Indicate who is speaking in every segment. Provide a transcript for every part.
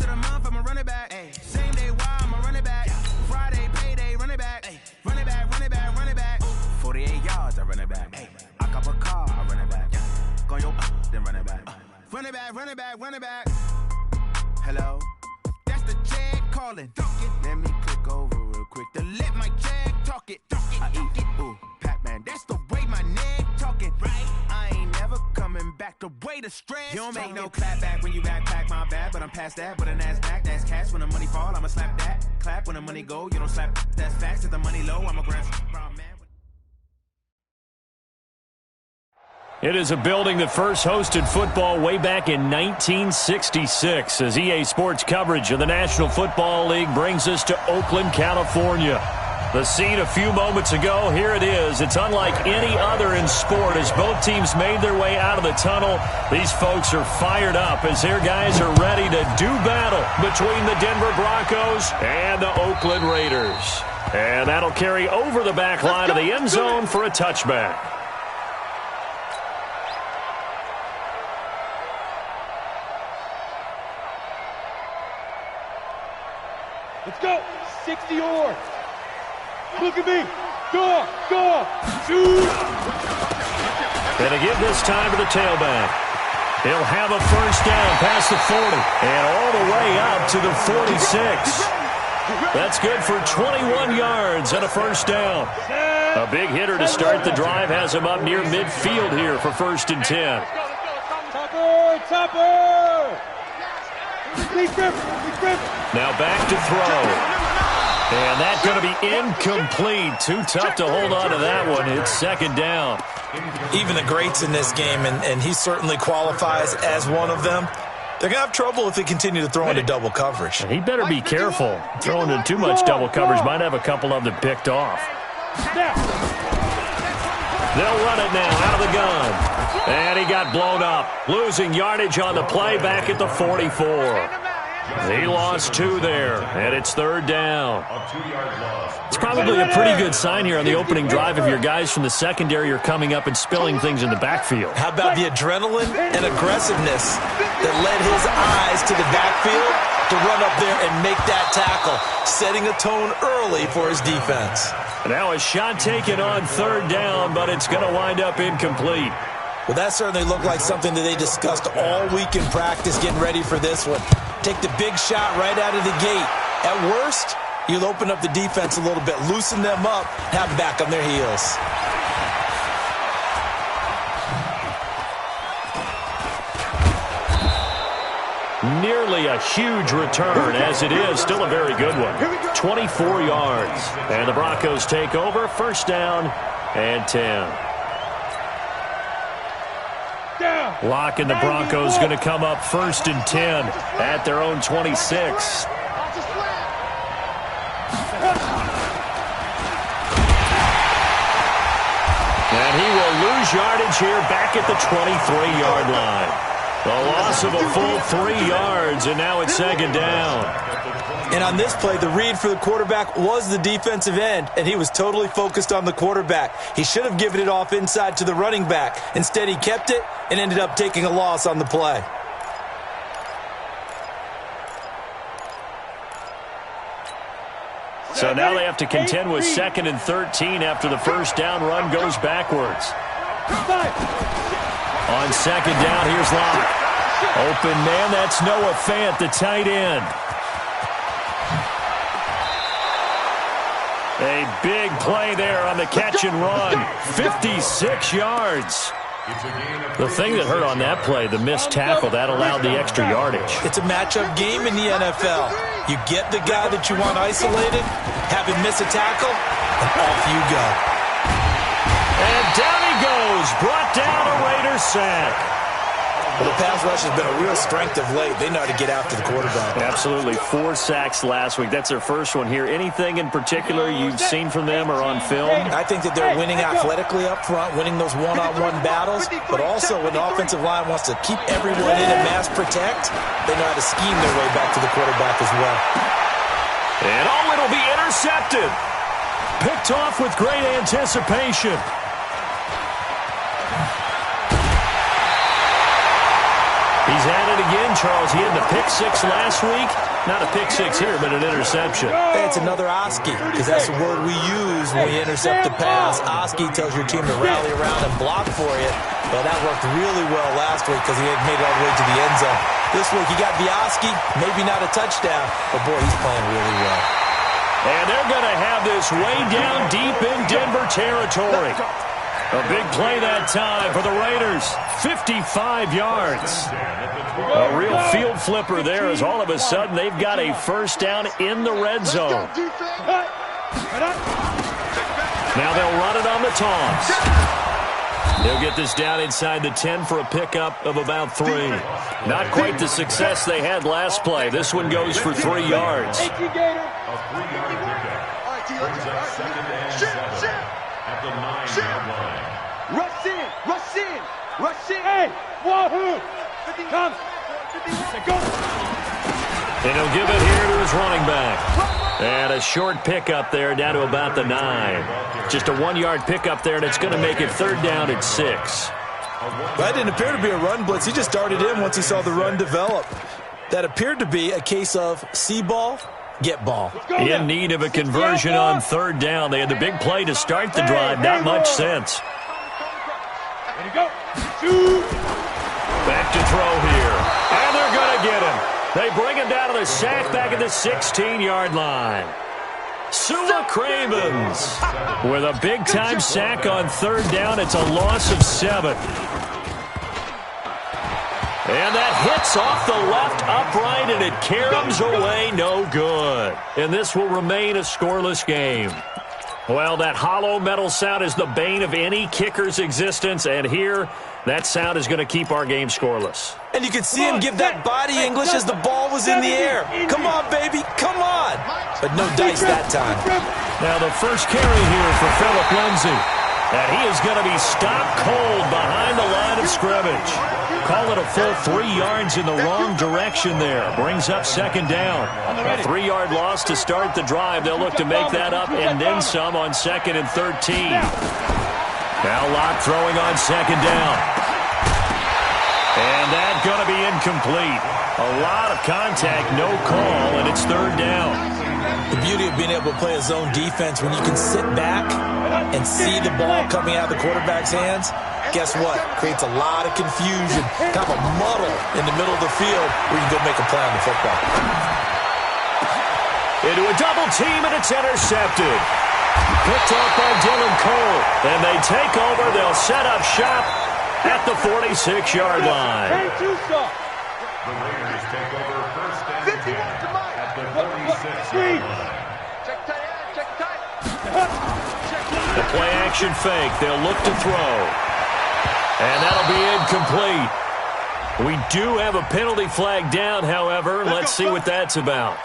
Speaker 1: the month, I'ma run it back. Ay. Same day, why I'ma run it back. Friday, payday, run it back. Ay. Run it back, run it back, run it back. 48 yards, I run it back. Ay. I cop a car, I run it back. Go yo, then run it back. Run it back, run it back, run it back. Hello? That's the Jag calling. Let me click over real quick to let my Jag talk it. I eat it, ooh, Pac-Man. That's the way my neck talking. Right? I ain't never coming back the way the stress. You don't make no clap back when you backpack, my bad, but I'm past that. With a NASDAQ, that's cash. When the money fall, I'ma slap that. Clap when the money go, you don't slap. That's facts. If the money low, I'ma grab.
Speaker 2: It is a building that first hosted football way back in 1966 as EA Sports coverage of the National Football League brings us to Oakland, California. The scene a few moments ago, here it is. It's unlike any other in sport as both teams made their way out of the tunnel. These folks are fired up as their guys are ready to do battle between the Denver Broncos and the Oakland Raiders. And that'll carry over the back line of the end zone for a touchback.
Speaker 3: Let's go. 60 yards. Look at me. Go, go, shoot.
Speaker 2: And again this time to the tailback. He'll have a first down past the 40 and all the way up to the 46. That's good for 21 yards and a first down. A big hitter to start the drive has him up near midfield here for 1st and 10.
Speaker 3: Topper!
Speaker 2: Now back to throw. And that's going to be incomplete. Too tough to hold on to that one. It's 2nd down.
Speaker 4: Even the greats in this game, and he certainly qualifies as one of them, they're going to have trouble if they continue to throw into double coverage.
Speaker 2: He better be careful. Throwing in too much double coverage might have a couple of them picked off. They'll run it now out of the gun. And he got blown up. Losing yardage on the play back at the 44. He lost 2 there, and it's 3rd down. It's probably a pretty good sign here on the opening drive if your guys from the secondary are coming up and spilling things in the backfield.
Speaker 4: How about the adrenaline and aggressiveness that led his eyes to the backfield to run up there and make that tackle, setting a tone early for his defense.
Speaker 2: Now a shot taken on 3rd down, but it's going to wind up incomplete.
Speaker 4: Well, that certainly looked like something that they discussed all week in practice getting ready for this one. Take the big shot right out of the gate. At worst, you'll open up the defense a little bit, loosen them up, have them back on their heels.
Speaker 2: Nearly a huge return, as it is still a very good one. 24 yards. And the Broncos take over, 1st down and 10. Locke and the Broncos going to come up 1st and 10 at their own 26. And he will lose yardage here back at the 23-yard line. A loss of a full 3 yards, and now it's 2nd down.
Speaker 4: And on this play, the read for the quarterback was the defensive end, and he was totally focused on the quarterback. He should have given it off inside to the running back. Instead, he kept it and ended up taking a loss on the play.
Speaker 2: So now they have to contend with 2nd and 13 after the 1st down run goes backwards. On 2nd down, here's Locke. Open man, that's Noah Fant, the tight end. A big play there on the catch and run. 56 yards. The thing that hurt on that play, the missed tackle, that allowed the extra yardage.
Speaker 4: It's a matchup game in the NFL. You get the guy that you want isolated, have him miss a tackle, and off you go.
Speaker 2: And down he goes, brought down a Raiders sack.
Speaker 4: Well, the pass rush has been a real strength of late. They know how to get after the quarterback.
Speaker 2: Absolutely. 4 sacks last week. That's their first one here. Anything in particular you've seen from them or on film?
Speaker 4: I think that they're winning athletically up front, winning those one-on-one battles, but also when the offensive line wants to keep everyone in and mass protect, they know how to scheme their way back to the quarterback as well.
Speaker 2: And it'll be intercepted. Picked off with great anticipation. He's had it point again, Charles. He had the pick six last week. Not a pick six here, but an interception.
Speaker 4: Hey, it's another Oski, because that's the word we use when we intercept a pass. Oski tells your team to rally around and block for you. Well, that worked really well last week because he had made it all the way to the end zone. This week, he got the Oski, maybe not a touchdown, but boy, he's playing really well.
Speaker 2: And they're going to have this way down deep in Denver territory. A big play that time for the Raiders. 55 yards. A real field flipper there as all of a sudden they've got a first down in the red zone. Now they'll run it on the toss. They'll get this down inside the 10 for a pickup of about 3. Not quite the success they had last play. This one goes for 3 yards.
Speaker 3: Thank you, Gator. Rush in, rush in, rush in. Hey, wahoo! Come. Go.
Speaker 2: And he'll give it here to his running back. And a short pickup there down to about the 9. Just a 1-yard pickup there, and it's going to make it third down at 6.
Speaker 4: Well, that didn't appear to be a run blitz. He just started in once he saw the run develop. That appeared to be a case of see ball, get ball.
Speaker 2: In need of a conversion on third down. They had the big play to start the drive. Not much sense.
Speaker 3: Ready to go. Shoot.
Speaker 2: Back to throw here. And they're going to get him. They bring him down to the sack back at the 16-yard line. Sua Cravens with a big-time sack on third down. It's a loss of 7. And that hits off the left upright, and it caroms away no good. And this will remain a scoreless game. Well, that hollow metal sound is the bane of any kicker's existence, and here, that sound is going to keep our game scoreless.
Speaker 4: And you could see him give that body English as the ball was in the air. Come on, baby, come on. But no dice that time.
Speaker 2: Now the first carry here for Phillip Lindsay. And he is going to be stopped cold behind the line of scrimmage. Call it a full 3 yards in the wrong direction there. Brings up second down. A 3-yard loss to start the drive. They'll look to make that up and then some on 2nd and 13. Now Locke throwing on second down. And that's going to be incomplete. A lot of contact, no call, and it's third down.
Speaker 4: The beauty of being able to play a zone defense when you can sit back and see the ball coming out of the quarterback's hands, guess what? Creates a lot of confusion, kind of a muddle in the middle of the field where you can go make a play on the football.
Speaker 2: Into a double team, and it's intercepted. Picked off by Dylan Cole. And they take over. They'll set up shop at the 46-yard line.
Speaker 3: Hey, Tucson.
Speaker 5: The Raiders take over first down at the 46-yard line.
Speaker 3: Check tight end, check tight.
Speaker 2: The play action fake. They'll look to throw. And that'll be incomplete. We do have a penalty flag down, however. Let's see what that's about.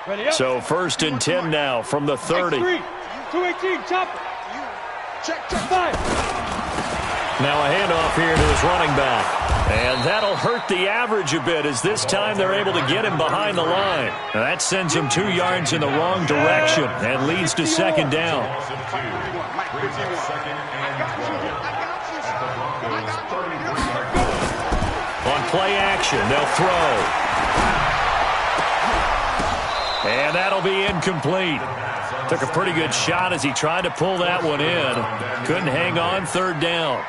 Speaker 3: Ready up.
Speaker 2: So 1st and 10 now from the 30.
Speaker 3: 218, chopper. Check, fire.
Speaker 2: Now a handoff here to his running back. And that'll hurt the average a bit as this time they're able to get him behind the line. Now that sends him 2 yards in the wrong direction and leads to second down. On play action, they'll throw. And that'll be incomplete. Took a pretty good shot as he tried to pull that one in. Couldn't hang on third down.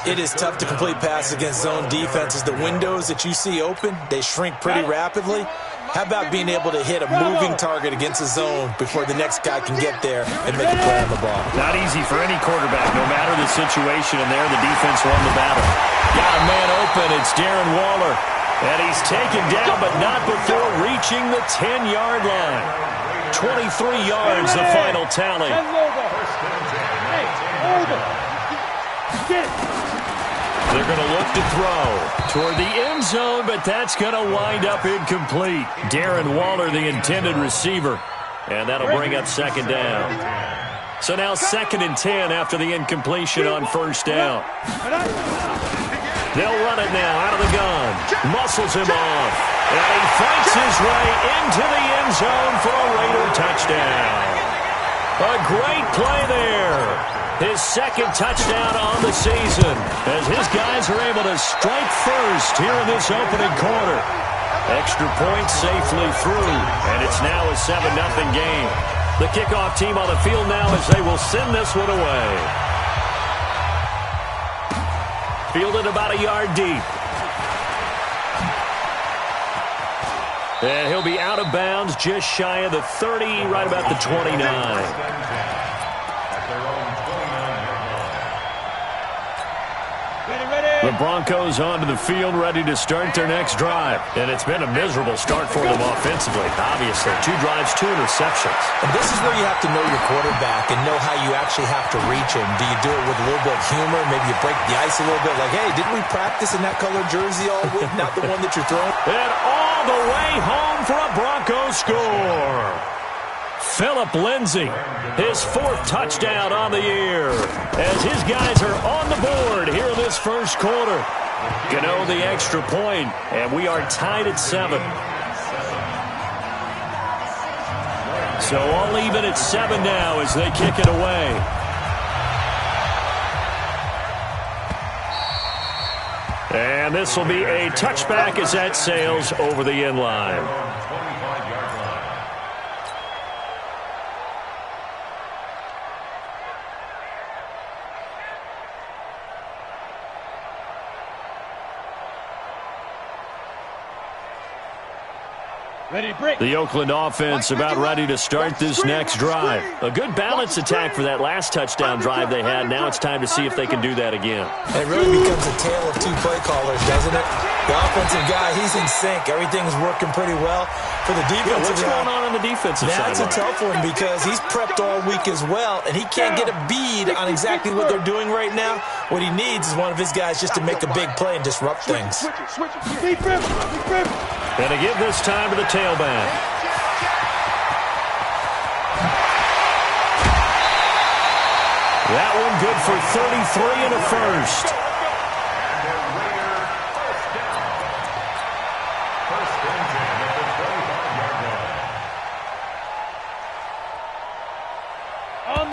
Speaker 4: It is tough to complete passes against zone defenses. The windows that you see open, they shrink pretty rapidly. How about being able to hit a moving target against a zone before the next guy can get there and make a play on the ball?
Speaker 2: Not easy for any quarterback, no matter the situation, and there the defense won the battle. Got a man open, it's Darren Waller. And he's taken down, but not before reaching the 10-yard line. 23 yards, the final tally. They're going to look to throw toward the end zone, but that's going to wind up incomplete. Darren Waller, the intended receiver. And that'll bring up second down. So now 2nd and 10 after the incompletion on first down. They'll run it now out of the gun. Muscles him off. And he fights his way into the end zone for a Raider touchdown. A great play there. His second touchdown on the season as his guys are able to strike first here in this opening quarter. Extra point safely through, and it's now a 7-0 game. The kickoff team on the field now as they will send this one away. Fielded about a yard deep. And he'll be out of bounds just shy of the 30, right about the 29. The Broncos onto the field, ready to start their next drive. And it's been a miserable start for them offensively. Obviously, 2 drives, 2 interceptions.
Speaker 4: And this is where you have to know your quarterback and know how you actually have to reach him. Do you do it with a little bit of humor? Maybe you break the ice a little bit. Like, hey, didn't we practice in that color jersey all week? Not the one that you're throwing.
Speaker 2: And all the way home for a Broncos score. Phillip Lindsay, his 4th touchdown on the year, as his guys are on the board here in this first quarter. Gano the extra point, and we are tied at 7. So all even at 7 now as they kick it away. And this will be a touchback as that sails over the end line. The Oakland offense about ready to start this next drive. A good balanced attack for that last touchdown drive they had. Now it's time to see if they can do that again.
Speaker 4: And it really becomes a tale of 2 play callers, doesn't it? The offensive guy, he's in sync. Everything's working pretty well. For the defensive
Speaker 2: what's going on the defensive side?
Speaker 4: That's a tough one because he's prepped all week as well, and he can't get a bead on exactly what they're doing right now. What he needs is one of his guys just to make a big play and disrupt things.
Speaker 2: And to give this time to the tailback. That one good for 33 and a first.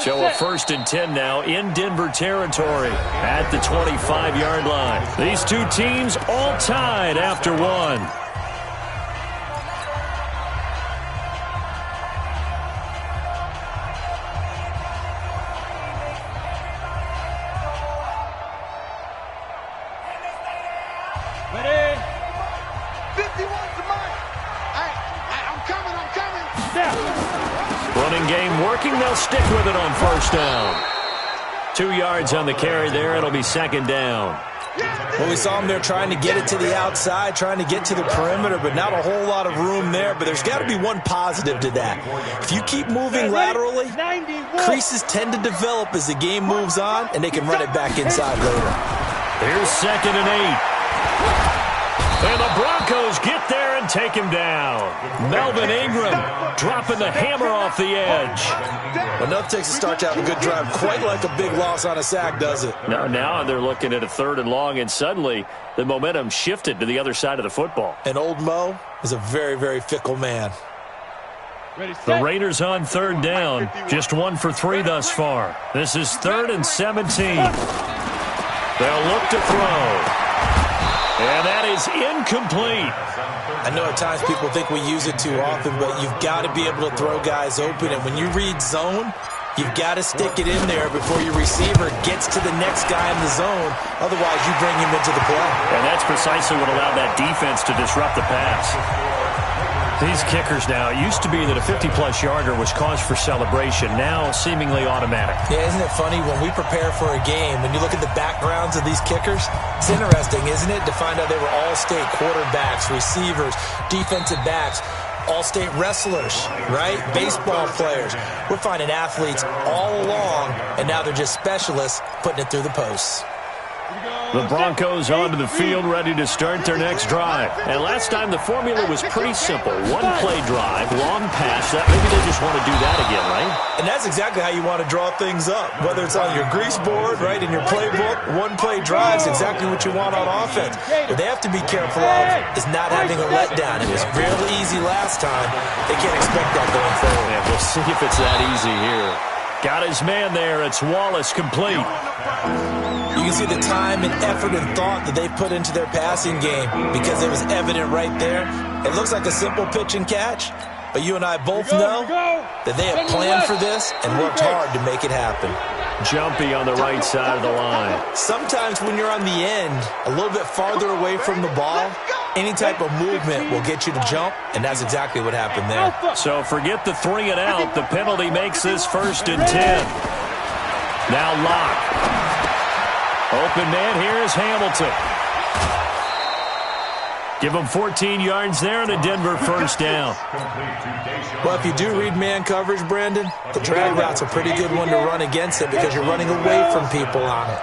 Speaker 2: So a 1st and 10 now in Denver territory at the 25-yard line. These 2 teams all tied after 1. Running game working. They'll stick with it on 1st down. 2 yards on the carry there. It'll be 2nd down.
Speaker 4: Well, we saw him there trying to get it to the outside, trying to get to the perimeter, but not a whole lot of room there. But there's got to be one positive to that. If you keep moving laterally, creases tend to develop as the game moves on, and they can run it back inside later.
Speaker 2: Here's 2nd and 8. And the Broncos get there and take him down. Melvin Ingram dropping the hammer off the edge.
Speaker 4: Enough takes to start to have a good drive. Quite like a big loss on a sack, does it?
Speaker 2: Now they're looking at a 3rd and long, and suddenly the momentum shifted to the other side of the football.
Speaker 4: And old Mo is a very, very fickle man.
Speaker 2: The Raiders on 3rd down. Just 1 for 3 thus far. This is 3rd and 17. They'll look to throw. And that is incomplete.
Speaker 4: I know at times people think we use it too often, but you've got to be able to throw guys open. And when you read zone, you've got to stick it in there before your receiver gets to the next guy in the zone. Otherwise, you bring him into the play.
Speaker 2: And that's precisely what allowed that defense to disrupt the pass. These kickers now, it used to be that a 50-plus yarder was cause for celebration, now seemingly automatic.
Speaker 4: Yeah, isn't it funny when we prepare for a game, when you look at the backgrounds of these kickers, it's interesting, isn't it, to find out they were all-state quarterbacks, receivers, defensive backs, all-state wrestlers, right? Baseball players. We're finding athletes all along, and now they're just specialists putting it through the posts.
Speaker 2: The Broncos onto the field ready to start their next drive. And last time the formula was pretty simple. 1-play drive, long pass. Maybe they just want to do that again, right?
Speaker 4: And that's exactly how you want to draw things up. Whether it's on your grease board, right, in your playbook, 1-play drives, exactly what you want on offense. What they have to be careful of is not having a letdown. It was real easy last time. They can't expect that going forward.
Speaker 2: Yeah, we'll see if it's that easy here. Got his man there. It's Wallace complete.
Speaker 4: You can see the time and effort and thought that they put into their passing game because it was evident right there. It looks like a simple pitch and catch, but you and I both know that they have planned for this and worked hard to make it happen.
Speaker 2: Jumpy on the right side of the line.
Speaker 4: Sometimes when you're on the end, a little bit farther away from the ball, any type of movement will get you to jump, and that's exactly what happened there.
Speaker 2: So forget the 3 and out. The penalty makes this 1st and 10. Now Locke. Open man here is Hamilton. Give him 14 yards there and a Denver 1st down.
Speaker 4: Well, if you do read man coverage, Brandon, the drag route's a pretty good one to run against it because you're running away from people on it.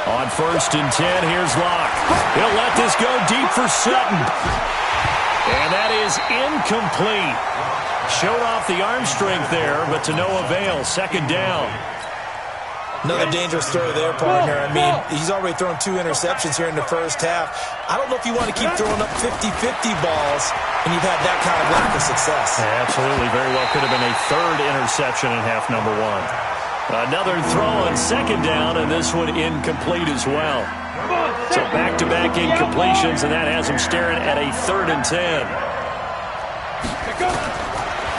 Speaker 2: On 1st and 10, here's Locke. He'll let this go deep for Sutton. And that is incomplete. Showed off the arm strength there, but to no avail. 2nd down.
Speaker 4: Another dangerous throw there, partner. I mean, he's already thrown 2 interceptions here in the first half. I don't know if you want to keep throwing up 50-50 balls when you've had that kind of lack of success.
Speaker 2: Yeah, absolutely. Very well could have been a 3rd interception in half number 1. Another throw on 2nd down, and this one incomplete as well. So back-to-back incompletions, and that has him staring at a 3rd and 10.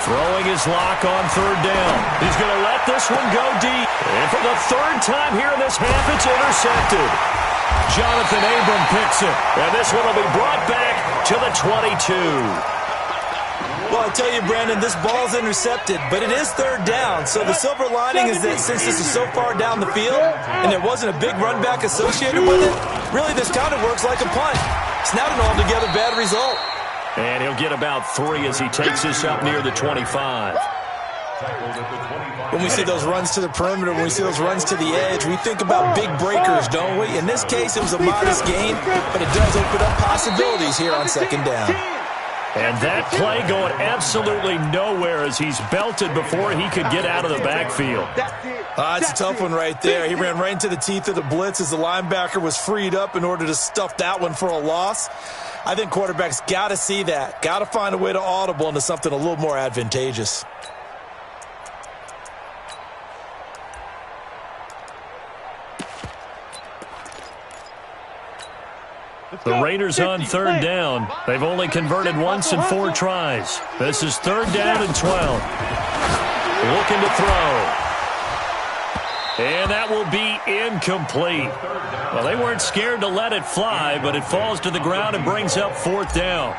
Speaker 2: Throwing his Locke on 3rd down. He's going to let this one go deep. And for the 3rd time here in this half, it's intercepted. Jonathan Abram picks it. And this one will be brought back to the 22.
Speaker 4: Well, I tell you, Brandon, this ball's intercepted, but it is 3rd down. So the silver lining is that since this is so far down the field and there wasn't a big run back associated with it, really this kind of works like a punt. It's not an altogether bad result.
Speaker 2: And he'll get about 3 as he takes this up near the 25.
Speaker 4: When we see those runs to the perimeter, when we see those runs to the edge, we think about big breakers, don't we? In this case, it was a modest gain, but it does open up possibilities here on 2nd down.
Speaker 2: And that play going absolutely nowhere as he's belted before he could get out of the backfield.
Speaker 4: It's a tough one right there. He ran right into the teeth of the blitz as the linebacker was freed up in order to stuff that one for a loss. I think quarterbacks got to see that. Got to find a way to audible into something a little more advantageous.
Speaker 2: The Raiders on 3rd down. They've only converted once in 4 tries. This is 3rd down and 12. Looking to throw. And that will be incomplete. Well, they weren't scared to let it fly, but it falls to the ground and brings up 4th down.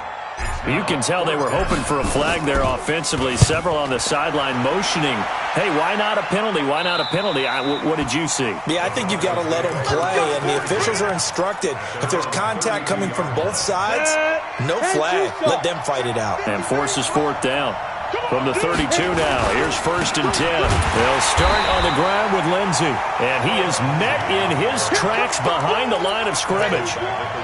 Speaker 2: You can tell they were hoping for a flag there offensively. Several on the sideline motioning, hey, why not a penalty? Why not a penalty? What did you see?
Speaker 4: Yeah, I think you've got to let them play, and the officials are instructed. If there's contact coming from both sides, no flag. Let them fight it out.
Speaker 2: And forces 4th down. From the 32 now, here's 1st and 10. They'll start on the ground with Lindsey. And he is met in his tracks behind the line of scrimmage.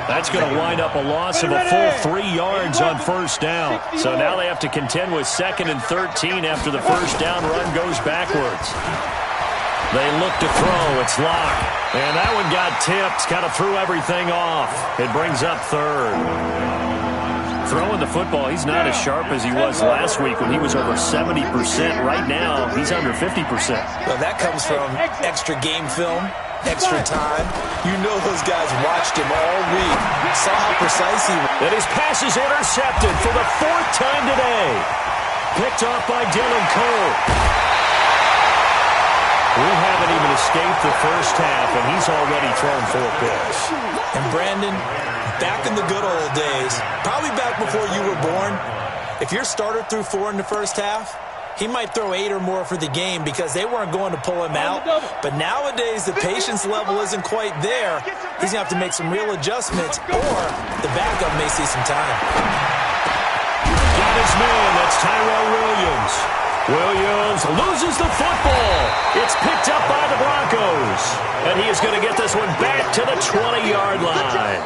Speaker 2: That's going to wind up a loss of a full 3 yards on 1st down. So now they have to contend with 2nd and 13 after the 1st down run goes backwards. They look to throw. It's Locke. And that one got tipped. Kind of threw everything off. It brings up 3rd. Throwing the football, he's not as sharp as he was last week when he was over 70%. Right now, he's under 50%.
Speaker 4: Well, that comes from extra game film, extra time. You know those guys watched him all week, saw how precise he was.
Speaker 2: And his pass is intercepted for the 4th time today. Picked off by Dylan Cole. We haven't even escaped the first half, and he's already thrown 4 picks.
Speaker 4: And Brandon, back in the good old days, probably back before you were born, if your starter threw 4 in the first half, he might throw 8 or more for the game because they weren't going to pull him out. But nowadays, the patience level isn't quite there. He's going to have to make some real adjustments, or the backup may see some time.
Speaker 2: Got his man. That's Tyrell Williams. Williams loses the football. It's picked up by the Broncos. And he is going to get this one back to the 20-yard line.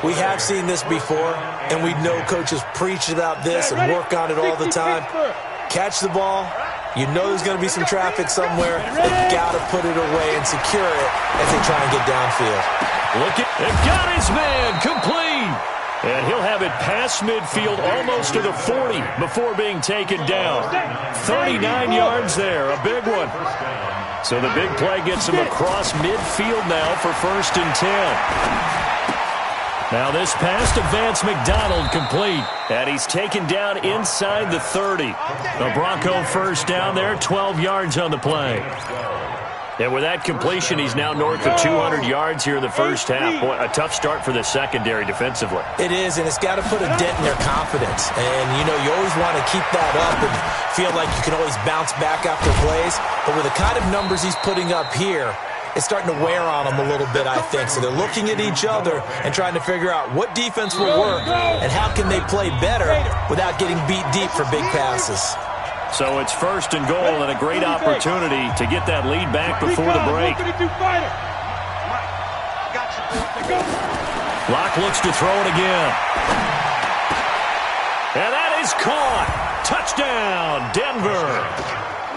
Speaker 4: We have seen this before, and we know coaches preach about this and work on it all the time. Catch the ball. You know there's going to be some traffic somewhere. They've got to put it away and secure it as they try and get downfield.
Speaker 2: Look at, they've got his man complete. And he'll have it past midfield almost to the 40 before being taken down. 39 yards there, a big one. So the big play gets him across midfield now for 1st and 10. Now this pass to Vance McDonald complete. And he's taken down inside the 30. The Bronco first down there, 12 yards on the play. And with that completion, he's now north of 200 yards here in the first half. Boy, a tough start for the secondary defensively.
Speaker 4: It is, and it's got to put a dent in their confidence. And, you know, you always want to keep that up and feel like you can always bounce back after plays. But with the kind of numbers he's putting up here, it's starting to wear on them a little bit, I think. So they're looking at each other and trying to figure out what defense will work and how can they play better without getting beat deep for big passes.
Speaker 2: So it's 1st and goal and a great opportunity to get that lead back before the break. Locke looks to throw it again. And that is caught. Touchdown, Denver.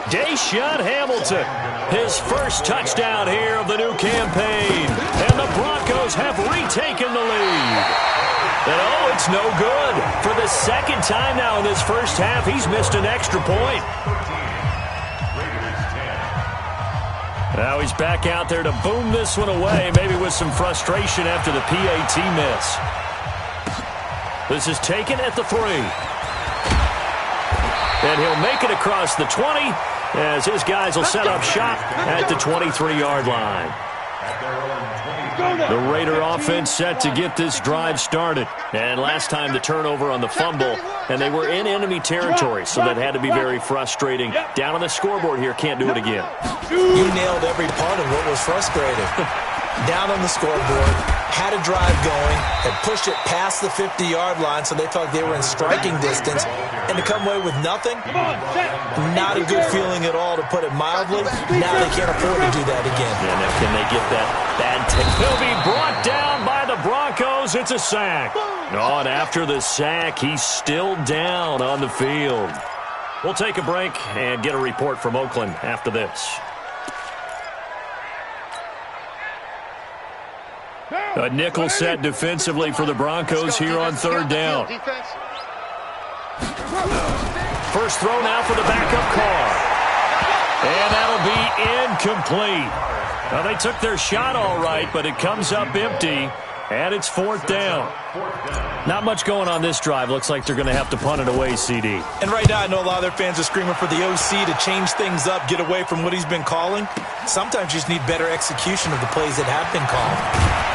Speaker 2: Deshaun Hamilton, his first touchdown here of the new campaign. And the Broncos have retaken the lead. And oh, it's no good. For the second time now in this first half, he's missed an extra point. Now he's back out there to boom this one away, maybe with some frustration after the PAT miss. This is taken at the 3. And he'll make it across the 20 as his guys will set up shop at the 23-yard line. The Raider offense set to get this drive started. And last time the turnover on the fumble, and they were in enemy territory, so that had to be very frustrating. Down on the scoreboard here, can't do it again.
Speaker 4: You nailed every part of what was frustrating. Down on the scoreboard, had a drive going, had pushed it past the 50-yard line so they felt they were in striking distance, and to come away with nothing, not a good feeling at all, to put it mildly. Now they can't afford to do that again.
Speaker 2: Yeah, now can they get that bad take? He'll be brought down by the Broncos. It's a sack. Oh, and after the sack, he's still down on the field. We'll take a break and get a report from Oakland after this. A nickel set defensively for the Broncos here on 3rd down. First throw now for the backup Carr. And that'll be incomplete. Now, they took their shot all right, but it comes up empty, and it's 4th down. Not much going on this drive. Looks like they're going to have to punt it away, CD.
Speaker 4: And right now, I know a lot of their fans are screaming for the OC to change things up, get away from what he's been calling. Sometimes you just need better execution of the plays that have been called.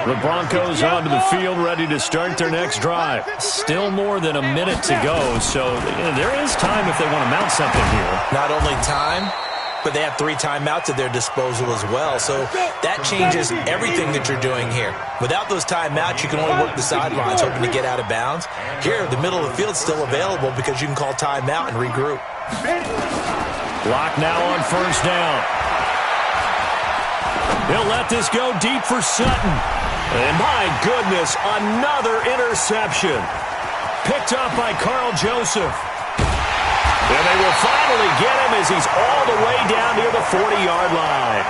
Speaker 2: The Broncos onto the field, ready to start their next drive. Still more than a minute to go, so there is time if they want to mount something here.
Speaker 4: Not only time, but they have 3 timeouts at their disposal as well, so that changes everything that you're doing here. Without those timeouts, you can only work the sidelines, hoping to get out of bounds. Here, the middle of the field's still available because you can call timeout and regroup.
Speaker 2: Locke now on 1st down. He'll let this go deep for Sutton. And my goodness, another interception. Picked up by Carl Joseph. And they will finally get him as he's all the way down near the 40-yard line.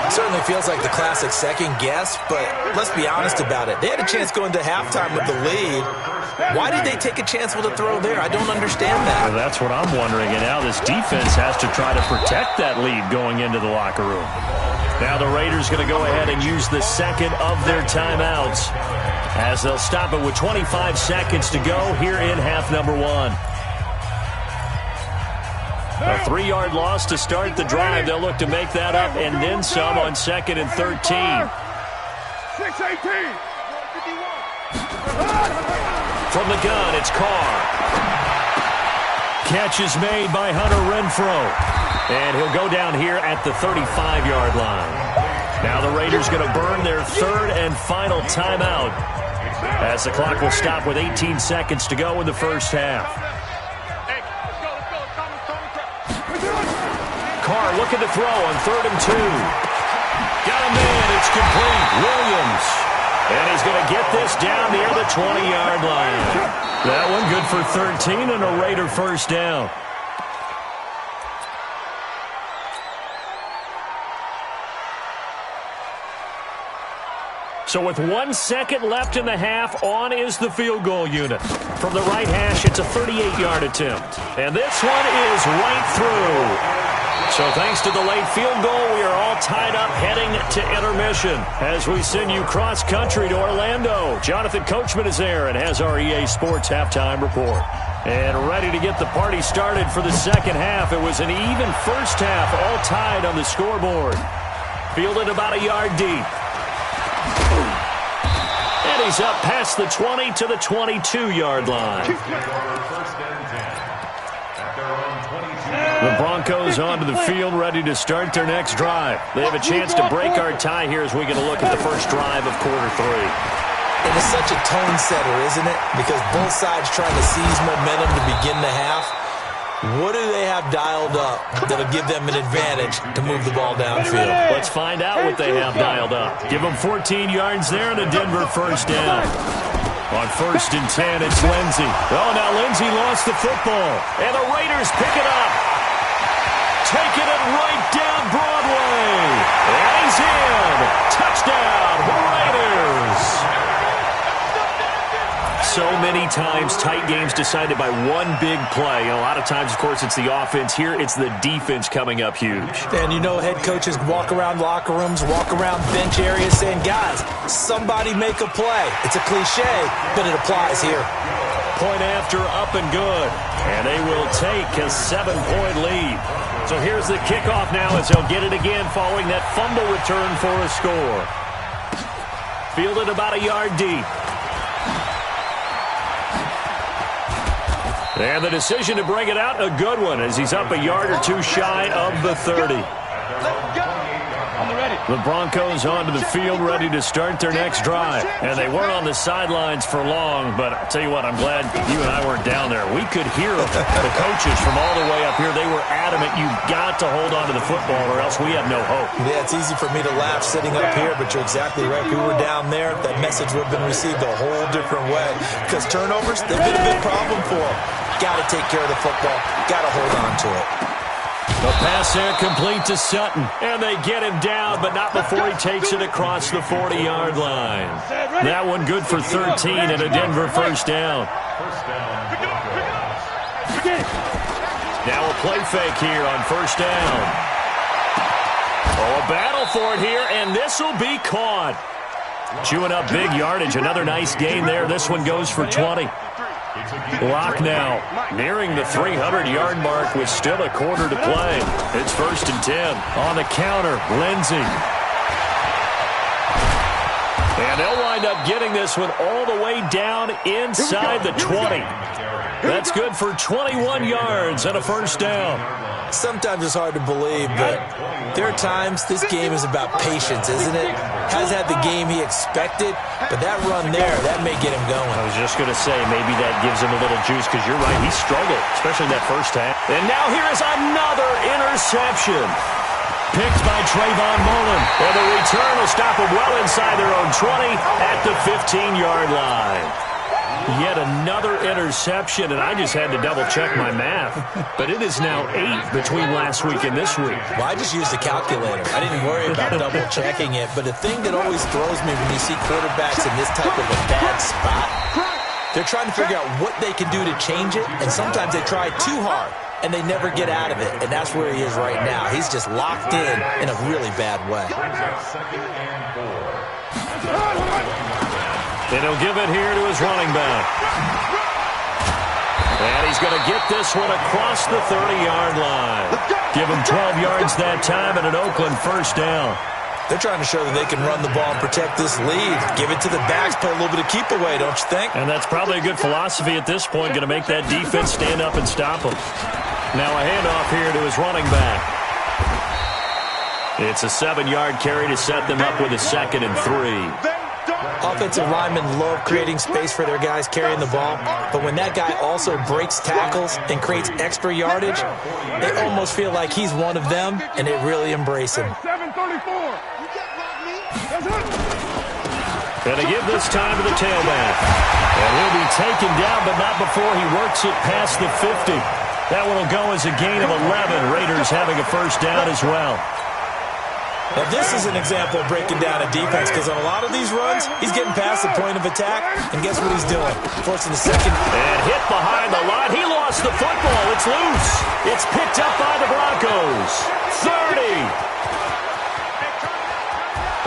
Speaker 4: It certainly feels like the classic second guess, but let's be honest about it. They had a chance going to halftime with the lead. Why did they take a chance with a throw there? I don't understand that.
Speaker 2: Well, that's what I'm wondering. And now this defense has to try to protect that lead going into the locker room. Now the Raiders going to go ahead and use the second of their timeouts as they'll stop it with 25 seconds to go here in half number 1. A 3-yard loss to start the drive. They'll look to make that up and then some on 2nd and 13.
Speaker 3: 6-18.
Speaker 2: From the gun, it's Carr. Catch is made by Hunter Renfrow. And he'll go down here at the 35-yard line. Now the Raiders going to burn their 3rd and final timeout as the clock will stop with 18 seconds to go in the first half. Carr looking to throw on 3rd and 2. Got a man. It's complete. Williams. And he's going to get this down near the 20-yard line. That one good for 13 and a Raider first down. So with 1 second left in the half, on is the field goal unit. From the right hash, it's a 38-yard attempt. And this one is right through. So thanks to the late field goal, we are all tied up heading to intermission. As we send you cross-country to Orlando, Jonathan Coachman is there and has our EA Sports halftime report. And ready to get the party started for the second half. It was an even first half, all tied on the scoreboard. Fielded about a yard deep. And he's up past the 20 to the 22-yard line. The Broncos onto the field, ready to start their next drive. They have a chance to break our tie here as we get a look at the first drive of quarter 3.
Speaker 4: And it's such a tone setter, isn't it? Because both sides trying to seize momentum to begin the half. What do they have dialed up that'll give them an advantage to move the ball downfield?
Speaker 2: Let's find out what they have dialed up. Give them 14 yards there and a Denver first down. On 1st and 10, it's Lindsey. Oh, now Lindsey lost the football. And the Raiders pick it up. Taking it right down Broadway. And he's in. Touchdown, Raiders. So many times tight games decided by one big play. And a lot of times, of course, it's the offense. Here, it's the defense coming up huge.
Speaker 4: And you know head coaches walk around locker rooms, walk around bench areas saying, guys, somebody make a play. It's a cliche, but it applies here.
Speaker 2: Point after, up and good. And they will take a 7-point lead. So here's the kickoff now as they'll get it again following that fumble return for a score. Fielded about a yard deep. And the decision to bring it out, a good one, as he's up a yard or two shy of the 30. The Broncos onto the field, ready to start their next drive. And they weren't on the sidelines for long, but I'll tell you what, I'm glad you and I weren't down there. We could hear the coaches from all the way up here. They were adamant, you've got to hold on to the football or else we have no hope.
Speaker 4: Yeah, it's easy for me to laugh sitting up here, but you're exactly right. If we were down there, that message would have been received a whole different way. Because turnovers, they've been a big problem for them. Got to take care of the football. Got to hold on to it.
Speaker 2: The pass there complete to Sutton. And they get him down, but not before he takes it across the 40-yard line. That one good for 13 and a Denver first down. Now a play fake here on first down. Oh, a battle for it here, and this will be caught. Chewing up big yardage. Another nice gain there. This one goes for 20. Lock now, nearing the 300-yard mark with still a quarter to play. It's 1st and 10. On the counter, Lindsey. And they'll wind up getting this one all the way down inside the 20. That's good for 21 yards and a first down.
Speaker 4: Sometimes it's hard to believe, but there are times this game is about patience, isn't it? Has had the game he expected, but that run there, that may get him going.
Speaker 2: I was just going to say, maybe that gives him a little juice, because you're right, he struggled, especially in that first half. And now here is another interception. Picked by Trayvon Mullen. And the return will stop him well inside their own 20 at the 15-yard line. Yet another interception, and I just had to double-check my math. But it is now 8 between last week and this week.
Speaker 4: Well, I just used a calculator. I didn't worry about double-checking it. But the thing that always throws me when you see quarterbacks in this type of a bad spot, they're trying to figure out what they can do to change it, and sometimes they try too hard, and they never get out of it. And that's where he is right now. He's just locked in a really bad way.
Speaker 2: And he'll give it here to his running back. And he's going to get this one across the 30-yard line. Give him 12 yards that time and an Oakland first down.
Speaker 4: They're trying to show that they can run the ball and protect this lead. Give it to the backs, play a little bit of keep away, don't you think?
Speaker 2: And that's probably a good philosophy at this point, going to make that defense stand up and stop him. Now a handoff here to his running back. It's a 7-yard carry to set them up with a 2nd and 3.
Speaker 4: Offensive linemen love creating space for their guys carrying the ball, but when that guy also breaks tackles and creates extra yardage, they almost feel like he's one of them, and they really embrace him.
Speaker 2: And to give this time to the tailback. And he'll be taken down, but not before he works it past the 50. That one will go as a gain of 11. Raiders having a first down as well.
Speaker 4: Now, this is an example of breaking down a defense because on a lot of these runs, he's getting past the point of attack, and guess what he's doing? Forcing the second.
Speaker 2: And hit behind the line. He lost the football. It's loose. It's picked up by the Broncos. 30.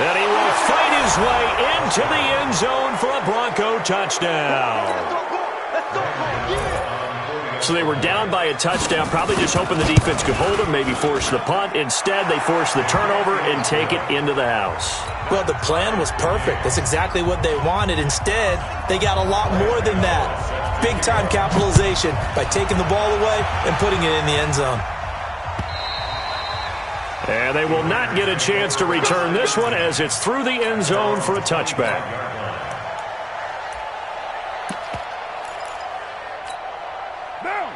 Speaker 2: And he will fight his way into the end zone for a Bronco touchdown. So they were down by a touchdown, probably just hoping the defense could hold them, maybe force the punt. Instead, they forced the turnover and take it into the house.
Speaker 4: Well, the plan was perfect. That's exactly what they wanted. Instead, they got a lot more than that. Big-time capitalization by taking the ball away and putting it in the end zone.
Speaker 2: And they will not get a chance to return this one as it's through the end zone for a touchback.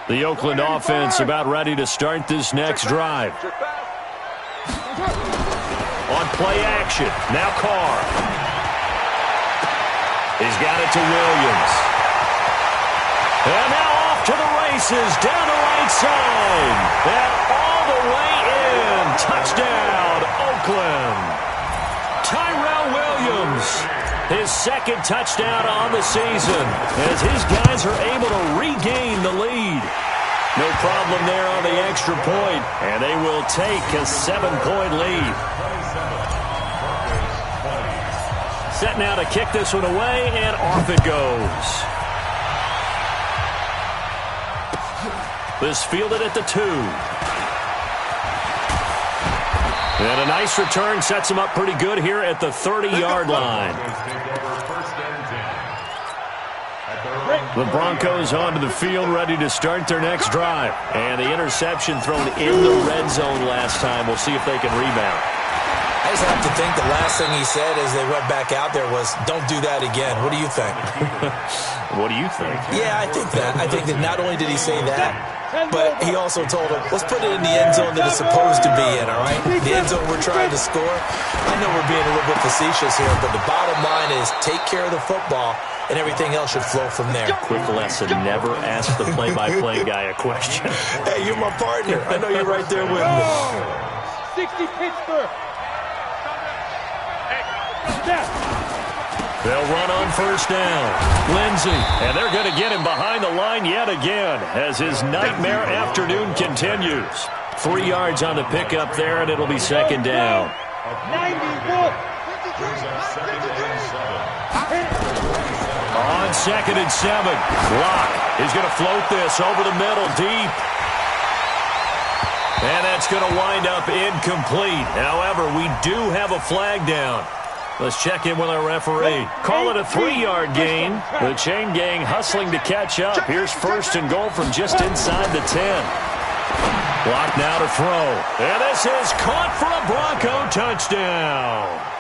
Speaker 2: The Oakland offense about ready to start this next drive. On play action, now Carr. He's got it to Williams. And now off to the races, down the right side. And all the way in. Touchdown, Oakland. Tyrell Williams, his second touchdown on the season as his guys are able to regain the lead. No problem there on the extra point, and they will take a 7-point lead. Set now to kick this one away, and off it goes. This fielded at the 2. And a nice return sets him up pretty good here at the 30-yard line. The Broncos onto the field, ready to start their next drive. And the interception thrown in the red zone last time. We'll see if they can rebound.
Speaker 4: I just have to think the last thing he said as they went back out there was, don't do that again. What do you think?
Speaker 2: What do you think?
Speaker 4: Yeah, I think that. I think that not only did he say that, but he also told him, let's put it in the end zone that it's supposed to be in, all right? The end zone we're trying to score. I know we're being a little bit facetious here, but the bottom line is take care of the football, and everything else should flow from there.
Speaker 2: Quick lesson, never ask the play-by-play guy a question.
Speaker 4: Hey, you're my partner. I know you're right there with me.
Speaker 3: 60 Pittsburgh.
Speaker 2: They'll run on first down. Lindsey, and they're going to get him behind the line yet again as his nightmare afternoon continues. 3 yards on the pickup there, and it'll be second down.
Speaker 3: 91.
Speaker 2: On second and 7, Locke is going to float this over the middle deep. And that's going to wind up incomplete. However, we do have a flag down. Let's check in with our referee. Call it a 3-yard gain. The chain gang hustling to catch up. Here's first and goal from just inside the 10. Locke now to throw. And this is caught for a Bronco touchdown.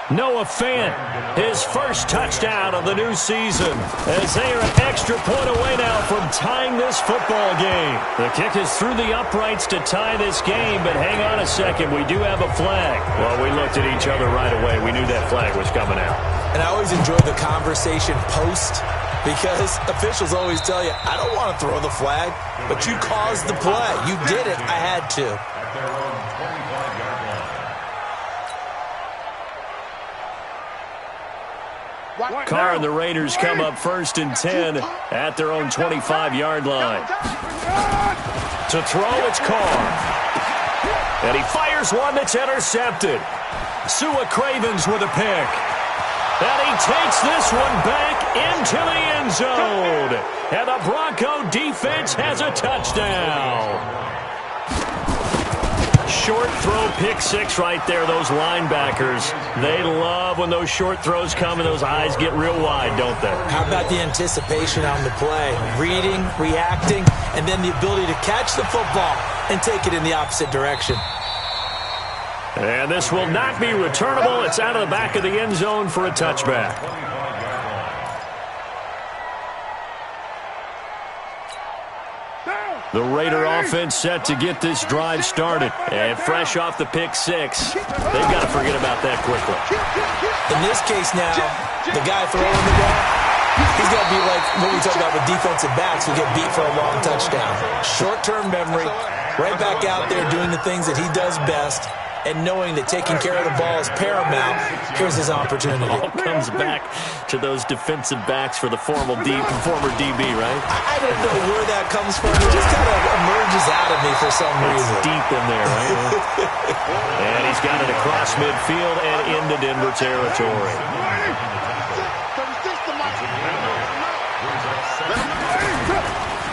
Speaker 2: Noah Fant, his first touchdown of the new season, as they are an extra point away now from tying this football game. The kick is through the uprights to tie this game, but hang on a second, we do have a flag. Well, we looked at each other right away. We knew that flag was coming out.
Speaker 4: And I always enjoy the conversation post, because officials always tell you, I don't want to throw the flag, but you caused the play. You did it. I had to.
Speaker 2: Carr and the Raiders come up first and 10 at their own 25-yard line. To throw, it's Carr. And he fires one that's intercepted. Sua Cravens with a pick. And he takes this one back into the end zone. And the Bronco defense has a touchdown. Short throw, pick six right there. Those linebackers, they love when those short throws come and those eyes get real wide, don't they?
Speaker 4: How about the anticipation on the play? Reading, reacting, and then the ability to catch the football and take it in the opposite direction.
Speaker 2: And this will not be returnable. It's out of the back of the end zone for a touchback. The Raider offense set to get this drive started. And fresh off the pick six, they've got to forget about that quickly.
Speaker 4: In this case now, the guy throwing the ball, he's got to be like what we talk about with defensive backs who get beat for a long touchdown. Short-term memory, right back out there doing the things that he does best, and knowing that taking care of the ball is paramount, here's his opportunity.
Speaker 2: All comes back to those defensive backs for the former DB, right?
Speaker 4: I don't know where that comes from. It just kind of emerges out of me for some reason.
Speaker 2: It's deep in there, right? And he's got it across midfield and into Denver territory.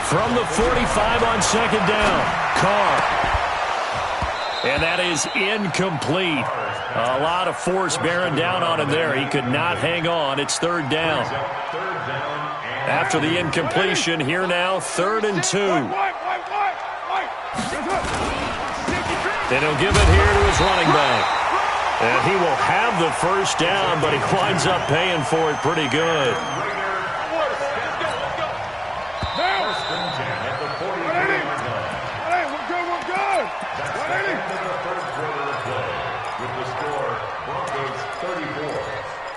Speaker 2: From the 45 on second down, Carr. And that is incomplete. A lot of force bearing down on him there. He could not hang on. It's third down. After the incompletion, here now, 3rd and 2. And he'll give it here to his running back. And he will have the first down, but he winds up paying for it pretty good.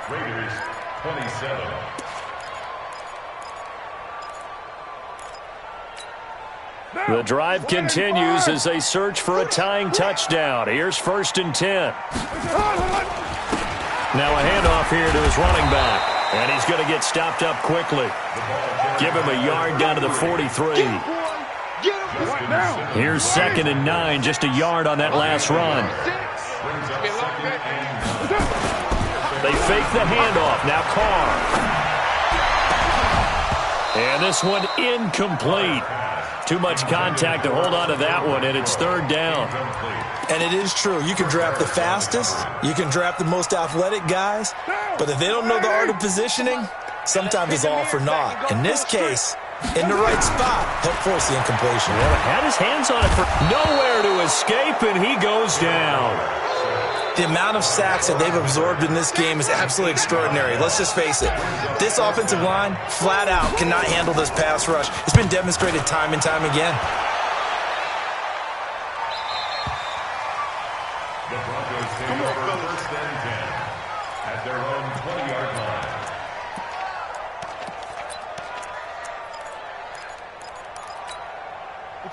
Speaker 5: Raiders 27.
Speaker 2: The drive continues as they search for a tying touchdown. Here's 1st and 10. Now a handoff here to his running back. And he's going to get stopped up quickly. Give him a yard down to the 43. Here's 2nd and 9, just a yard on that last run. They fake the handoff. Now Carr. And this one incomplete. Too much contact to hold on to that one, and it's 3rd down.
Speaker 4: And it is true. You can draft the fastest. You can draft the most athletic guys. But if they don't know the art of positioning, sometimes it's all for naught. In this case, in the right spot, help force the incompletion.
Speaker 2: Well, had his hands on it for nowhere to escape, and he goes down.
Speaker 4: The amount of sacks that they've absorbed in this game is absolutely extraordinary. Let's just face it. This offensive line, flat out, cannot handle this pass rush. It's been demonstrated time and time again.
Speaker 5: The Broncos take over 1st and 10 at their own 20-yard line.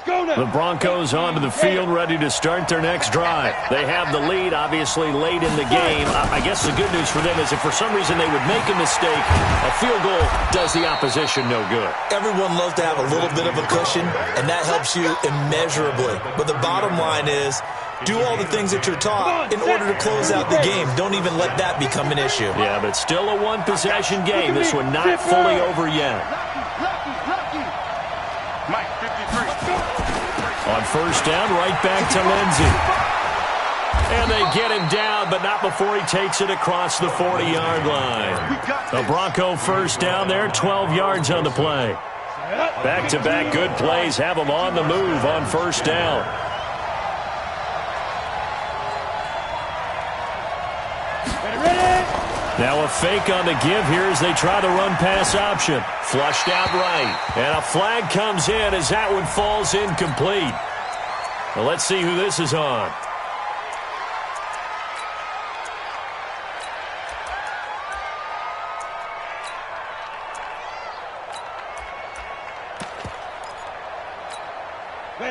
Speaker 2: The Broncos onto the field, ready to start their next drive. They have the lead, obviously, late in the game. I guess the good news for them is if for some reason they would make a mistake, a field goal does the opposition no good.
Speaker 4: Everyone loves to have a little bit of a cushion, and that helps you immeasurably. But the bottom line is, do all the things that you're taught in order to close out the game. Don't even let that become an issue.
Speaker 2: Yeah, but still a one-possession game. This one not fully over yet. On 1st down, right back to Lindsey. And they get him down, but not before he takes it across the 40-yard line. The Bronco 1st down there, 12 yards on the play. Back-to-back good plays have him on the move on 1st down. Now a fake on the give here as they try the run-pass option. Flushed out right. And a flag comes in as that one falls incomplete. Well, let's see who this is on.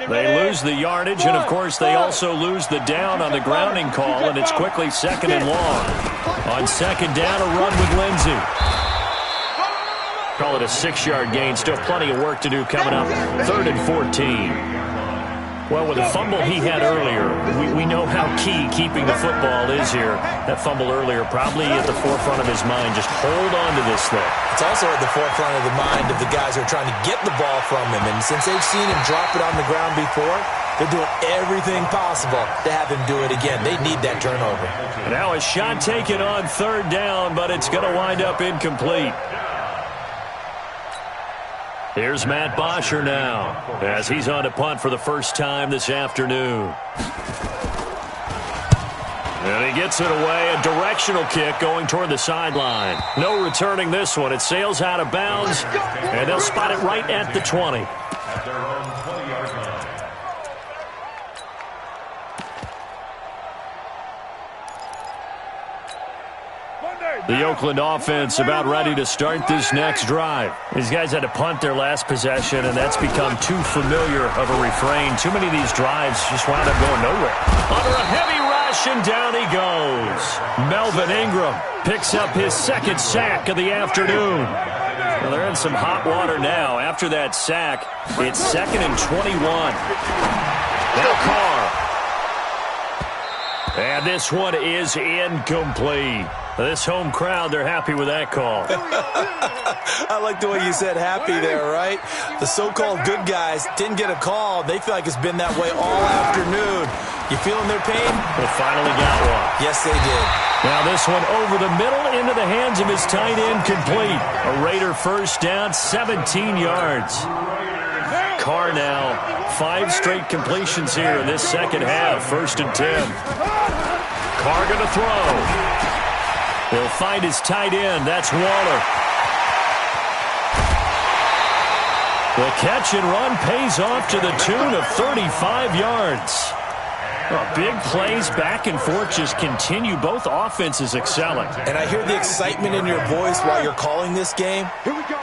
Speaker 2: They lose the yardage, and of course they also lose the down on the grounding call, and it's quickly 2nd and long. On 2nd down, a run with Lindsey. Call it a 6-yard gain. Still plenty of work to do coming up. 3rd and 14. Well, with the fumble he had earlier, we know how key keeping the football is here. That fumble earlier probably at the forefront of his mind. Just hold on to this thing.
Speaker 4: It's also at the forefront of the mind of the guys who are trying to get the ball from him. And since they've seen him drop it on the ground before, they're doing everything possible to have him do it again. They need that turnover.
Speaker 2: Now a shot taken on 3rd down, but it's going to wind up incomplete. Here's Matt Bosher now as he's on to punt for the first time this afternoon. And he gets it away. A directional kick going toward the sideline. No returning this one. It sails out of bounds, and they'll spot it right at the 20.
Speaker 5: At their own 20-yard line.
Speaker 2: The Oakland offense about ready to start this next drive. These guys had to punt their last possession, and that's become too familiar of a refrain. Too many of these drives just wound up going nowhere. Under a heavy rush, rushing down he goes. Melvin Ingram picks up his second sack of the afternoon. Well, they're in some hot water now. After that sack, it's 2nd and 21. Now Carr. And this one is incomplete. This home crowd, they're happy with that call.
Speaker 4: I like the way you said happy there, right? The so-called good guys didn't get a call. They feel like it's been that way all afternoon. You feeling their pain?
Speaker 2: They finally got one.
Speaker 4: Yes, they did.
Speaker 2: Now this one over the middle into the hands of his tight end, complete. A Raider first down, 17 yards. Carr now, 5 straight completions here in this second half, 1st and 10. Carr going to throw. He'll find his tight end. That's Waller. The catch and run pays off to the tune of 35 yards. Big plays back and forth just continue. Both offenses excelling.
Speaker 4: And I hear the excitement in your voice while you're calling this game.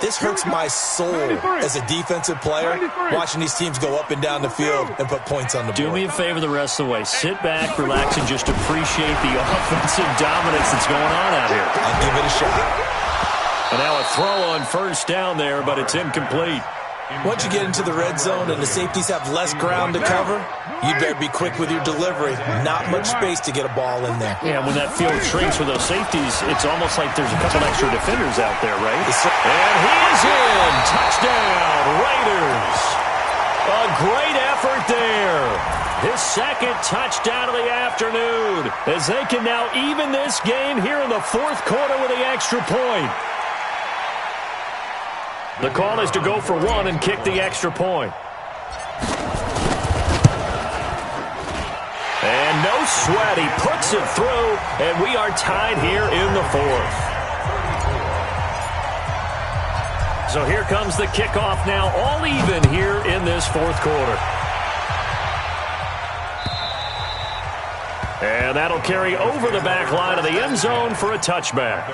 Speaker 4: This hurts my soul as a defensive player, watching these teams go up and down the field and put points on the board.
Speaker 2: Do me a favor the rest of the way. Sit back, relax, and just appreciate the offensive dominance that's going on out here.
Speaker 4: I'll give it a shot.
Speaker 2: And now a throw on first down there, but it's incomplete.
Speaker 4: Once you get into the red zone and the safeties have less ground to cover, you better be quick with your delivery. Not much space to get a ball in there.
Speaker 2: Yeah, when that field shrinks with those safeties, it's almost like there's a couple extra defenders out there, right? And he is in. Touchdown, Raiders. A great effort there. His second touchdown of the afternoon, as they can now even this game here in the 4th quarter with the extra point. The call is to go for 1 and kick the extra point. And no sweat. He puts it through, and we are tied here in the 4th. So here comes the kickoff now, all even here in this 4th quarter. And that'll carry over the back line of the end zone for a touchback.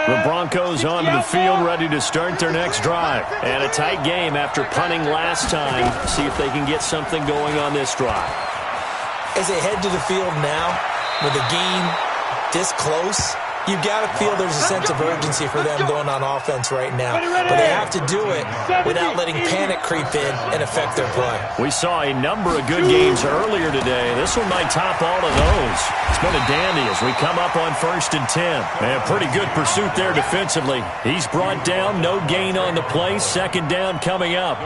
Speaker 2: The Broncos onto the field, ready to start their next drive. And a tight game after punting last time. See if they can get something going on this drive.
Speaker 4: As they head to the field now, with a game this close, you've got to feel there's a sense of urgency for them going on offense right now. But they have to do it without letting panic creep in and affect their play.
Speaker 2: We saw a number of good games earlier today. This one might top all of those. It's been a dandy as we come up on 1st and 10. And a pretty good pursuit there defensively. He's brought down, no gain on the play. 2nd down coming up.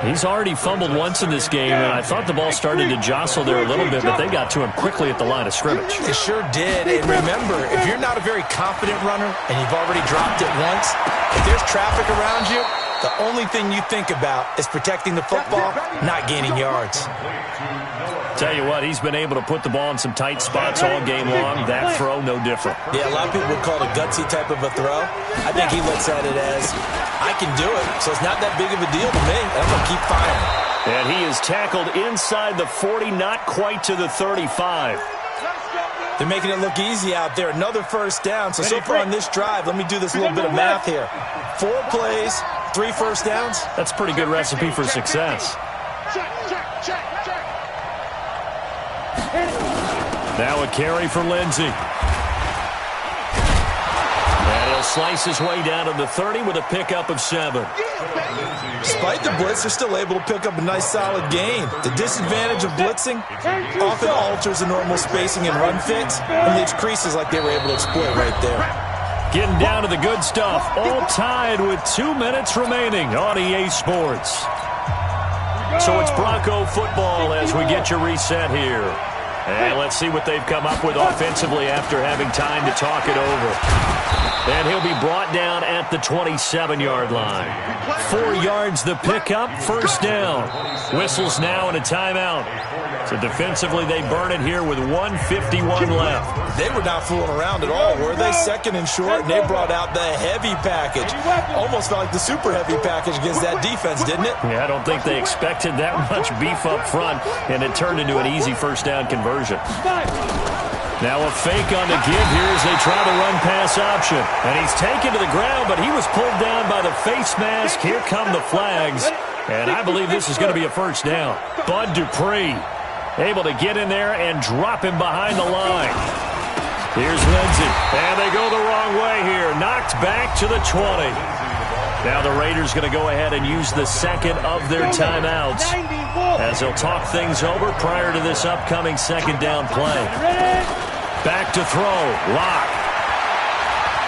Speaker 2: He's already fumbled once in this game, and I thought the ball started to jostle there a little bit, but they got to him quickly at the line of scrimmage.
Speaker 4: They sure did. And remember, if you're not a very confident runner and you've already dropped it once, if there's traffic around you, the only thing you think about is protecting the football, not gaining yards.
Speaker 2: Tell you what, he's been able to put the ball in some tight spots all game long. That throw, no different.
Speaker 4: Yeah, a lot of people would call it a gutsy type of a throw. I think he looks at it as, I can do it, so it's not that big of a deal to me. I'm going to keep firing.
Speaker 2: And he is tackled inside the 40, not quite to the 35.
Speaker 4: They're making it look easy out there. Another first down. So far on this drive, let me do this little bit of math here. 4 plays, 3 first downs.
Speaker 2: That's a pretty good recipe for success. Now a carry for Lindsey. And he'll slice his way down to the 30 with a pickup of 7.
Speaker 4: Despite the blitz, they're still able to pick up a nice solid gain. The disadvantage of blitzing often alters the normal spacing and run fits and leaves creases like they were able to exploit right there.
Speaker 2: Getting down to the good stuff. All tied with 2 minutes remaining on EA Sports. So it's Bronco football as we get your reset here. And let's see what they've come up with offensively after having time to talk it over. And he'll be brought down at the 27-yard line. 4 yards the pickup, first down. Whistles now and a timeout. So defensively, they burn it here with 1:51 left.
Speaker 4: They were not fooling around at all, were they? 2nd and short, and they brought out the heavy package. Almost felt like the super heavy package against that defense, didn't it?
Speaker 2: Yeah, I don't think they expected that much beef up front, and it turned into an easy first down conversion. Now a fake on the give here as they try the run-pass option. And he's taken to the ground, but he was pulled down by the face mask. Here come the flags, and I believe this is going to be a first down. Bud Dupree Able to get in there and drop him behind the line. Here's Lindsey, and they go the wrong way here. Knocked back to the 20. Now the Raiders going to go ahead and use the second of their timeouts as they'll talk things over prior to this upcoming second down play. Back to throw. Lock.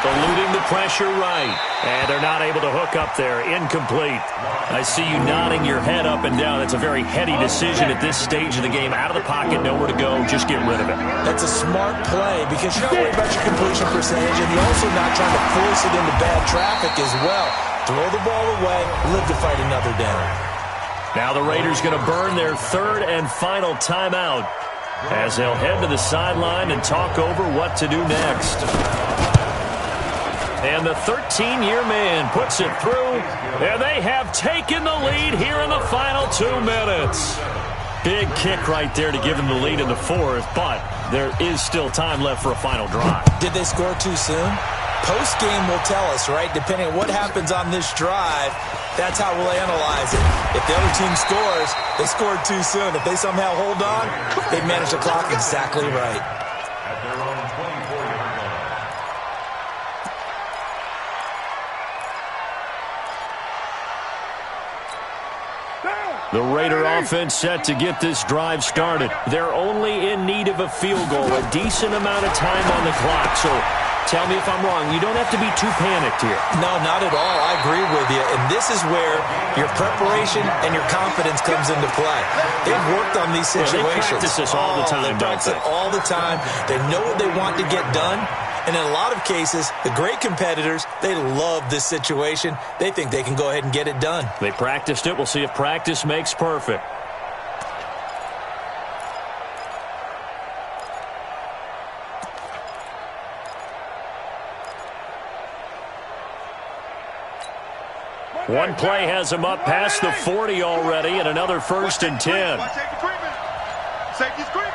Speaker 2: Eluding the pressure right. And they're not able to hook up there. Incomplete. I see you nodding your head up and down. It's a very heady decision at this stage of the game. Out of the pocket, nowhere to go. Just get rid of it.
Speaker 4: That's a smart play because you're not worried about your completion percentage, and you're also not trying to force it into bad traffic as well. Throw the ball away, live to fight another down.
Speaker 2: Now the Raiders going to burn their third and final timeout as they'll head to the sideline and talk over what to do next. And the 13-year man puts it through, and they have taken the lead here in the final 2 minutes. Big kick right there to give them the lead in the fourth, but there is still time left for a final drive.
Speaker 4: Did they score too soon? Post-game will tell us, right? Depending on what happens on this drive, that's how we'll analyze it. If the other team scores, they scored too soon. If they somehow hold on, they manage the clock exactly right.
Speaker 5: At their own 24-yard line.
Speaker 2: The Raider offense set to get this drive started. They're only in need of a field goal, a decent amount of time on the clock. So tell me if I'm wrong. You don't have to be too panicked here.
Speaker 4: No, not at all. I agree with you. And this is where your preparation and your confidence comes into play. They've worked on these situations.
Speaker 2: They practice this all the time,
Speaker 4: They practice it all the time. They know what they want to get done. And in a lot of cases, the great competitors, they love this situation. They think they can go ahead and get it done.
Speaker 2: They practiced it. We'll see if practice makes perfect. One play has him up past the 40 already, and another 1st and 10.
Speaker 3: Safety's creeping.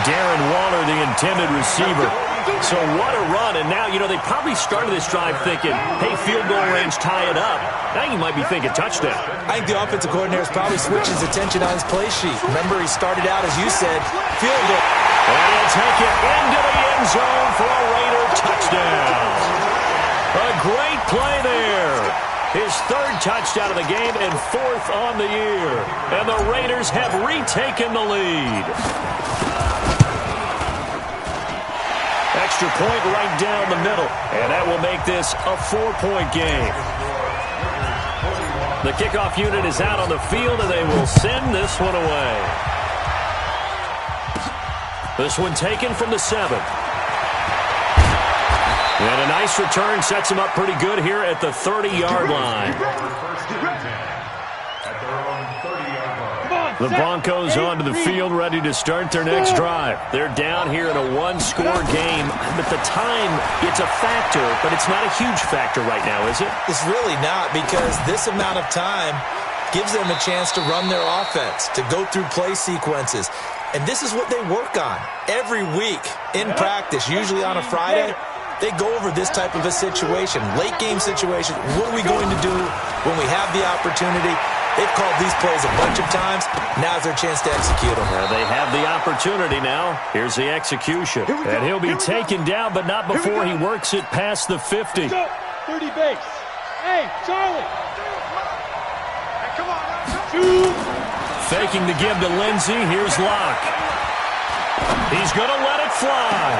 Speaker 2: Darren Waller, the intended receiver. So what a run. And now, they probably started this drive thinking, hey, field goal range, tie it up. Now you might be thinking touchdown.
Speaker 4: I think the offensive coordinator has probably switched his attention on his play sheet. Remember, he started out, as you said, field goal.
Speaker 2: And he'll take it into the end zone for a Raider touchdown. A great play there. His 3rd touchdown of the game and 4th on the year. And the Raiders have retaken the lead. Extra point right down the middle. And that will make this a 4-point game. The kickoff unit is out on the field, and they will send this one away. This one taken from the 7. And a nice return sets him up pretty good here at the 30-yard line. The Broncos onto the field, ready to start their next drive. They're down here in a 1-score game, but the time, it's a factor, but it's not a huge factor right now, is it?
Speaker 4: It's really not, because this amount of time gives them a chance to run their offense, to go through play sequences. And this is what they work on every week in practice, usually on a Friday. They go over this type of a situation, late game situation. What are we going to do when we have the opportunity? They've called these plays a bunch of times. Now's their chance to execute them.
Speaker 2: Well, they have the opportunity now. Here's the execution. And he'll be taken down, but not before he works it past the 50.
Speaker 3: 30 base. Hey, Charlie. Hey, come on.
Speaker 2: Faking the give to Lindsey. Here's Locke. He's going to let it fly.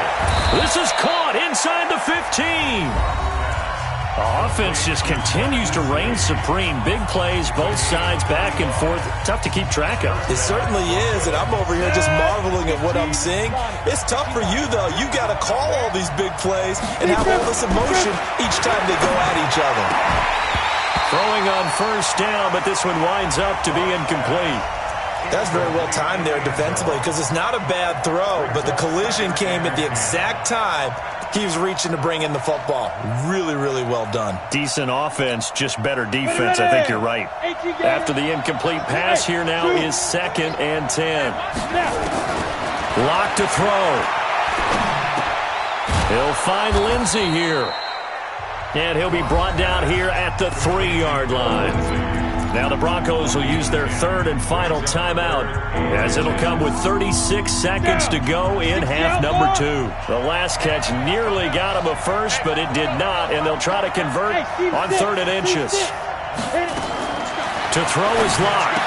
Speaker 2: This is caught inside the 15. Offense just continues to reign supreme. Big plays, both sides, back and forth. Tough to keep track of.
Speaker 4: It certainly is, and I'm over here just marveling at what I'm seeing. It's tough for you, though. You got to call all these big plays and have all this emotion each time they go at each other.
Speaker 2: Throwing on 1st down, but this one winds up to be incomplete.
Speaker 4: That's very well timed there defensively, because it's not a bad throw, but the collision came at the exact time he was reaching to bring in the football. Really, really well done.
Speaker 2: Decent offense, just better defense. I think you're right. After the incomplete pass, here now is 2nd and 10. Lock to throw. He'll find Lindsey here. And he'll be brought down here at the 3-yard line. Now the Broncos will use their third and final timeout, as it'll come with 36 seconds to go in half number 2. The last catch nearly got him a first, but it did not, and they'll try to convert on 3rd and inches. To throw is Locke.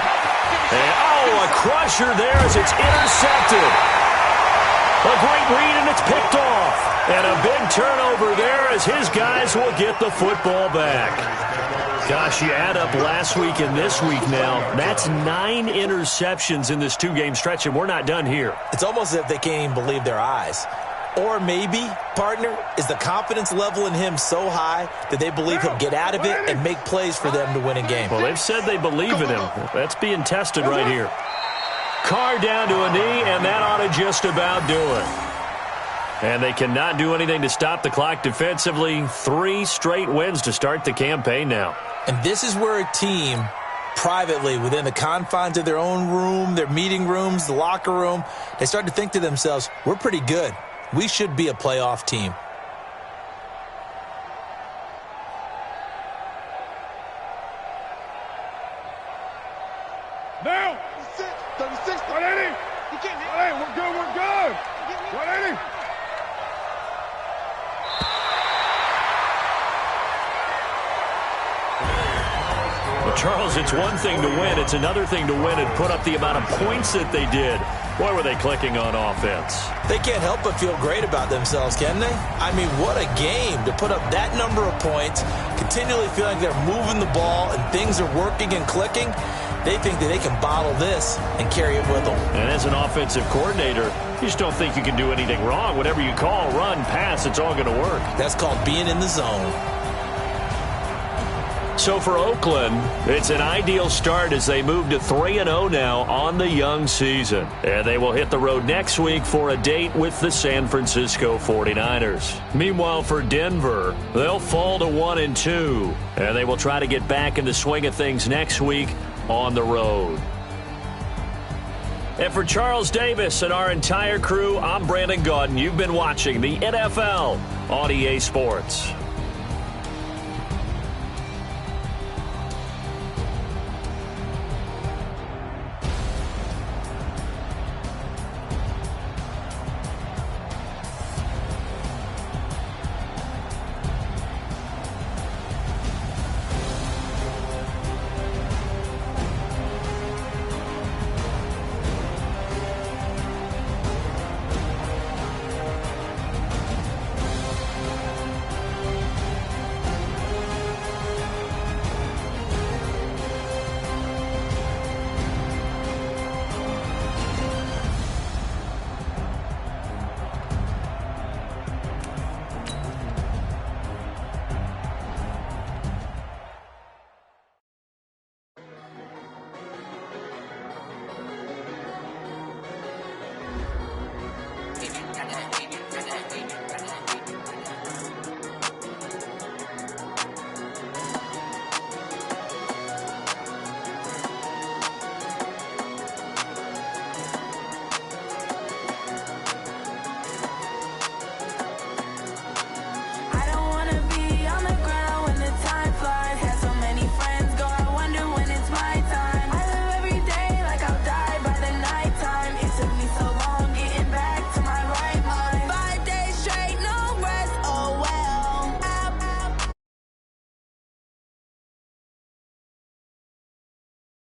Speaker 2: And, a crusher there as it's intercepted. A great read, and it's picked off. And a big turnover there as his guys will get the football back. Gosh, you add up last week and this week now. That's 9 interceptions in this 2-game stretch, and we're not done here.
Speaker 4: It's almost as if they can't even believe their eyes. Or maybe, partner, is the confidence level in him so high that they believe he'll get out of it and make plays for them to win a game.
Speaker 2: Well, they've said they believe in him. That's being tested right here. Carr down to a knee, and that ought to just about do it. And they cannot do anything to stop the clock defensively. 3 straight wins to start the campaign now.
Speaker 4: And this is where a team, privately, within the confines of their own room, their meeting rooms, the locker room, they start to think to themselves, we're pretty good. We should be a playoff team.
Speaker 3: Now! 36, 180! You can't hit. Hey, we're good, we're good! 180!
Speaker 2: Well, Charles, it's one thing to win. It's another thing to win and put up the amount of points that they did. Boy, were they clicking on offense.
Speaker 4: They can't help but feel great about themselves, can they? I mean, what a game to put up that number of points, continually feeling like they're moving the ball and things are working and clicking. They think that they can bottle this and carry it with them.
Speaker 2: And as an offensive coordinator, you just don't think you can do anything wrong. Whatever you call, run, pass, it's all going to work.
Speaker 4: That's called being in the zone.
Speaker 2: So for Oakland, it's an ideal start as they move to 3-0 now on the young season. And they will hit the road next week for a date with the San Francisco 49ers. Meanwhile, for Denver, they'll fall to 1-2. And they will try to get back in the swing of things next week on the road. And for Charles Davis and our entire crew, I'm Brandon Gaudin. You've been watching the NFL on EA Sports.